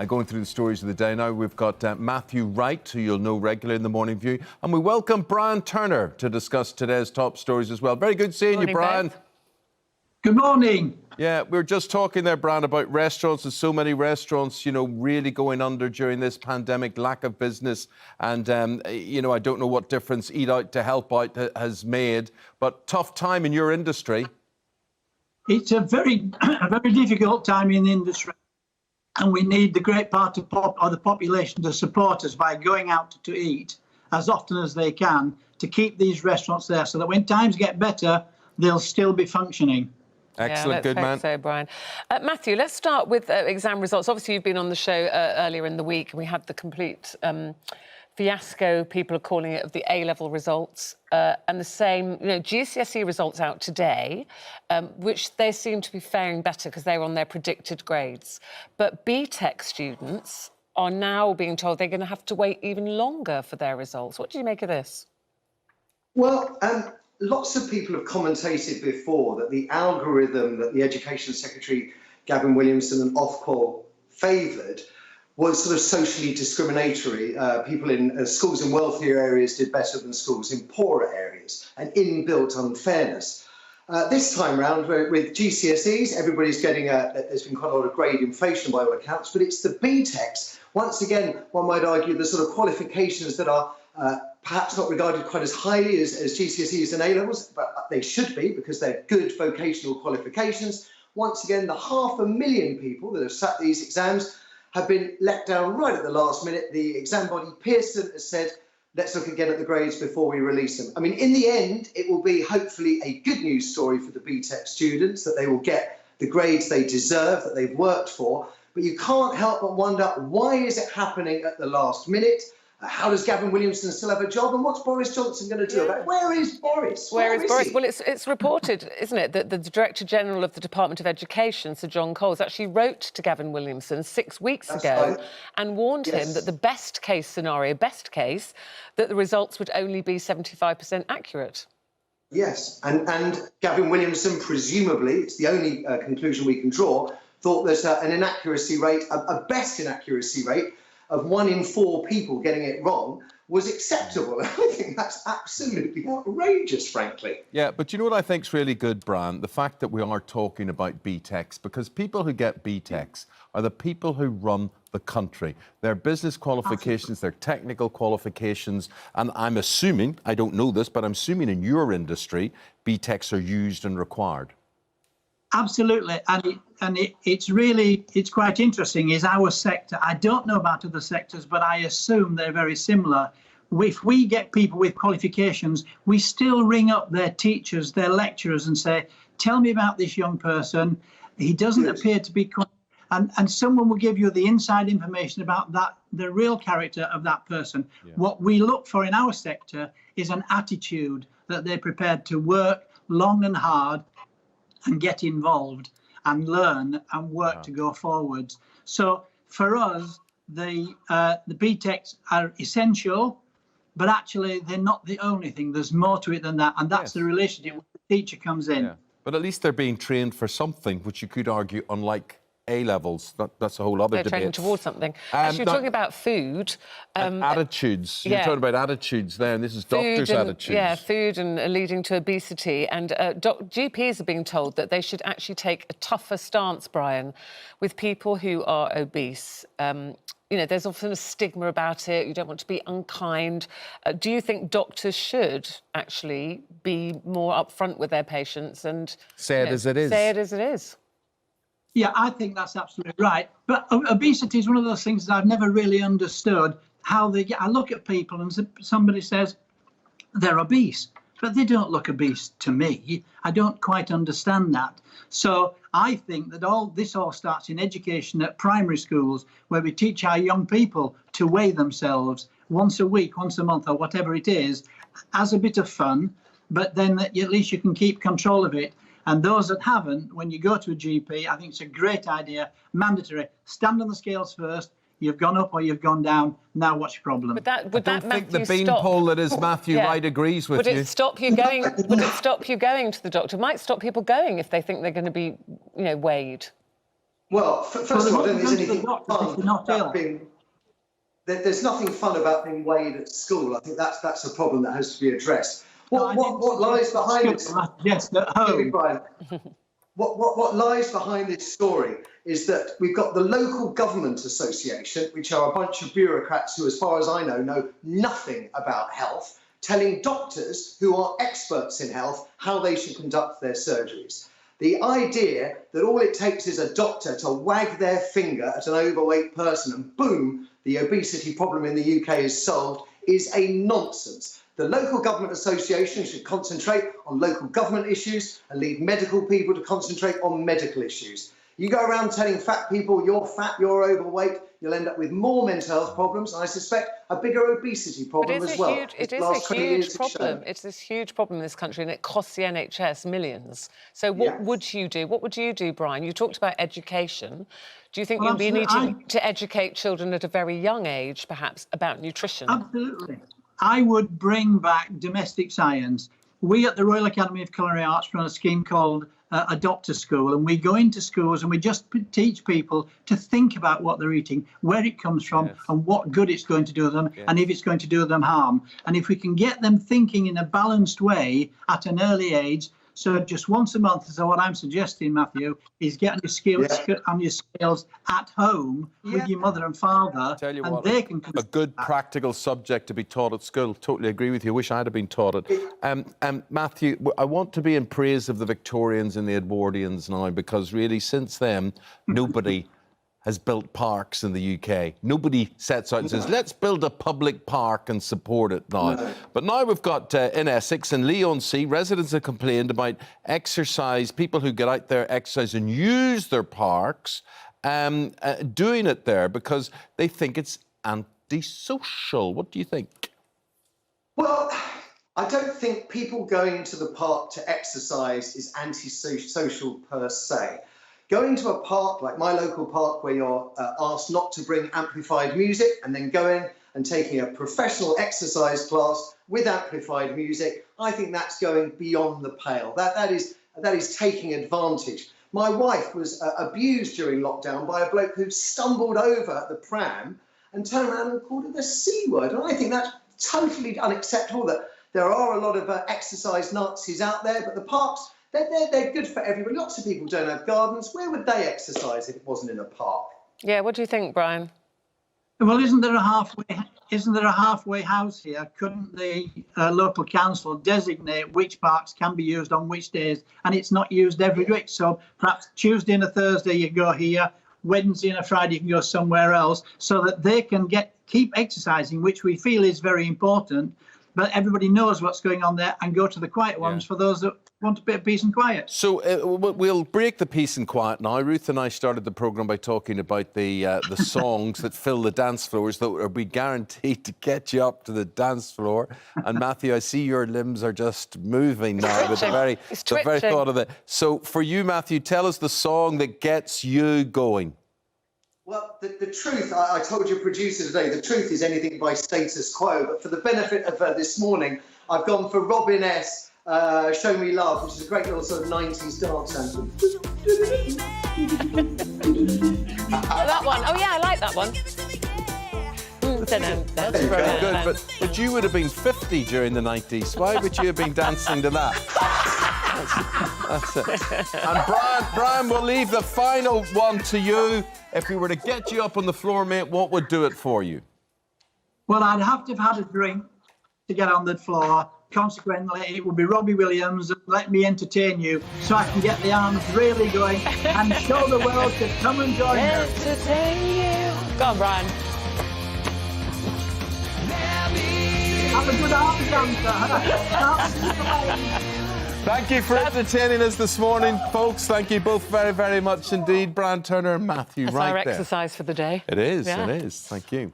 Going through the stories of the day now, we've got Matthew Wright, who you'll know regularly in the Morning View, and we welcome Brian Turner to discuss today's top stories as well. Very good seeing you, Brian. Both. Good morning. Yeah, we were just talking there, Brian, about restaurants. There's so many restaurants, really going under during this pandemic, lack of business. And, I don't know what difference Eat Out to Help Out has made, but tough time in your industry. It's a very difficult time in the industry. And we need the great part of the population to support us by going out to eat as often as they can to keep these restaurants there so that when times get better, they'll still be functioning. Excellent, good man. So, Brian. Matthew, let's start with exam results. Obviously, you've been on the show earlier in the week, and we had the complete fiasco, people are calling it, of the A-level results, and the same, GCSE results out today, which they seem to be faring better because they're on their predicted grades. But BTEC students are now being told they're going to have to wait even longer for their results. What do you make of this? Well, lots of people have commentated before that the algorithm that the Education Secretary Gavin Williamson and Ofqual favoured was sort of socially discriminatory. People in schools in wealthier areas did better than schools in poorer areas, an inbuilt unfairness. This time round, with GCSEs, everybody's getting there's been quite a lot of grade inflation by all accounts, but it's the BTECs, once again, one might argue, the sort of qualifications that are perhaps not regarded quite as highly as GCSEs and A-levels, but they should be because they're good vocational qualifications. Once again, the 500,000 people that have sat these exams have been let down right at the last minute. The exam body, Pearson, has said, let's look again at the grades before we release them. I mean, in the end, it will be hopefully a good news story for the BTEC students, that they will get the grades they deserve, that they've worked for. But you can't help but wonder, why is it happening at the last minute? How does Gavin Williamson still have a job? And what's Boris Johnson going to do about it? Where is Boris? Where is Boris? Well, it's reported, isn't it, that the Director General of the Department of Education, Sir John Coles, actually wrote to Gavin Williamson 6 weeks ago and warned him that the best case scenario, that the results would only be 75% accurate. Yes, and Gavin Williamson, presumably, it's the only conclusion we can draw, thought that an inaccuracy rate, a best inaccuracy rate, of 1 in 4 people getting it wrong was acceptable. I think that's absolutely outrageous, frankly. Yeah, but you know what I think's really good, Brian? The fact that we are talking about BTECs, because people who get BTECs are the people who run the country. Their business qualifications, their technical qualifications, and I'm assuming, I don't know this, but I'm assuming in your industry, BTECs are used and required. Absolutely, and it's quite interesting, is our sector. I don't know about other sectors, but I assume they're very similar. If we get people with qualifications, we still ring up their teachers, their lecturers, and say, tell me about this young person. He doesn't appear to be... And someone will give you the inside information about the real character of that person. Yeah. What we look for in our sector is an attitude, that they're prepared to work long and hard and get involved and learn and work to go forwards. So for us, the BTECs are essential, but actually they're not the only thing. There's more to it than that, and that's the relationship where the teacher comes in. Yeah. But at least they're being trained for something, which you could argue, unlike A-levels, that's a whole other debate. They're training towards something. Actually, you're talking about food. Attitudes. You're talking about attitudes there, and this is doctors' attitudes. Yeah, food and leading to obesity. And GPs are being told that they should actually take a tougher stance, Brian, with people who are obese. There's often a stigma about it. You don't want to be unkind. Do you think doctors should actually be more upfront with their patients and... Say it as it is. Say it as it is. Yeah, I think that's absolutely right. But obesity is one of those things that I've never really understood how they get. I look at people and somebody says they're obese, but they don't look obese to me. I don't quite understand that. So I think that this all starts in education at primary schools, where we teach our young people to weigh themselves once a week, once a month, or whatever it is, as a bit of fun, but then at least you can keep control of it. And those that haven't, when you go to a GP, I think it's a great idea, mandatory. Stand on the scales first. You've gone up or you've gone down. Now what's your problem? Would that I don't think the beanpole that is Matthew Wright agrees with you. Would it stop you going? Would it stop you going to the doctor? It might stop people going if they think they're going to be, weighed. Well, first of all, I don't think there's anything fun not about being... There's nothing fun about being weighed at school. I think that's a problem that has to be addressed. What lies behind it? Yes, at home. What lies behind this story is that we've got the local government association, which are a bunch of bureaucrats who, as far as I know nothing about health, telling doctors who are experts in health how they should conduct their surgeries. The idea that all it takes is a doctor to wag their finger at an overweight person and boom, the obesity problem in the UK is solved is a nonsense. The local government association should concentrate on local government issues and leave medical people to concentrate on medical issues. You go around telling fat people you're fat, you're overweight, you'll end up with more mental health problems, and I suspect a bigger obesity problem as well. It is a huge problem. It's this huge problem in this country, and it costs the NHS millions. So what would you do? What would you do, Brian? You talked about education. Do you think you'd be needing to educate children at a very young age, perhaps, about nutrition? Absolutely. I would bring back domestic science. We at the Royal Academy of Culinary Arts run a scheme called Adopt a School, and we go into schools and we just teach people to think about what they're eating, where it comes from, and what good it's going to do them, and if it's going to do them harm. And if we can get them thinking in a balanced way at an early age, so just once a month, so what I'm suggesting, Matthew, is getting your skills on your scales at home with your mother and father, Tell you and what, they can a good practical subject to be taught at school. Totally agree with you. Wish I had been taught it. Matthew, I want to be in praise of the Victorians and the Edwardians now, because really since then nobody has built parks in the UK. Nobody sets out and says, let's build a public park and support it now. No. But now we've got in Essex and Leigh-on-Sea, residents have complained about exercise, people who get out there, exercise and use their parks, doing it there because they think it's antisocial. What do you think? Well, I don't think people going to the park to exercise is antisocial per se. Going to a park like my local park where you're asked not to bring amplified music and then going and taking a professional exercise class with amplified music, I think that's going beyond the pale. That is taking advantage. My wife was abused during lockdown by a bloke who stumbled over the pram and turned around and called it the C word. And I think that's totally unacceptable, that there are a lot of exercise Nazis out there, but the parks, they're good for everybody. Lots of people don't have gardens. Where would they exercise if it wasn't in a park? Yeah, what do you think, Brian? Well, isn't there a halfway house here? Couldn't the local council designate which parks can be used on which days? And it's not used every week. So perhaps Tuesday and a Thursday you go here, Wednesday and a Friday you can go somewhere else, so that they can keep exercising, which we feel is very important. But everybody knows what's going on there and go to the quiet ones for those that want a bit of peace and quiet. So we'll break the peace and quiet now. Ruth and I started the programme by talking about the songs that fill the dance floors that will be guaranteed to get you up to the dance floor. And Matthew, I see your limbs are just moving now with the very thought of it. So for you, Matthew, tell us the song that gets you going. Well, the truth, I told your producer today, the truth is anything by Status Quo. But for the benefit of this morning, I've gone for Robin S. Show Me Love, which is a great little sort of 90s dance anthem. That one. Oh, yeah, I like that one. That's very good, but you would have been 50 during the 90s. Why would you have been dancing to that? That's it. And Brian, we'll leave the final one to you. If we were to get you up on the floor, mate, what would do it for you? Well, I'd have to have had a drink to get on the floor. Consequently, it would be Robbie Williams, Let Me Entertain You, so I can get the arms really going and show the world to come and join us. Entertain you. Go on, Brian. Have a good arm dancer. Thank you for entertaining us this morning, folks. Thank you both very, very much indeed. Brian Turner and Matthew That's Wright our there. exercise for the day. It is, Yeah. it is. Thank you.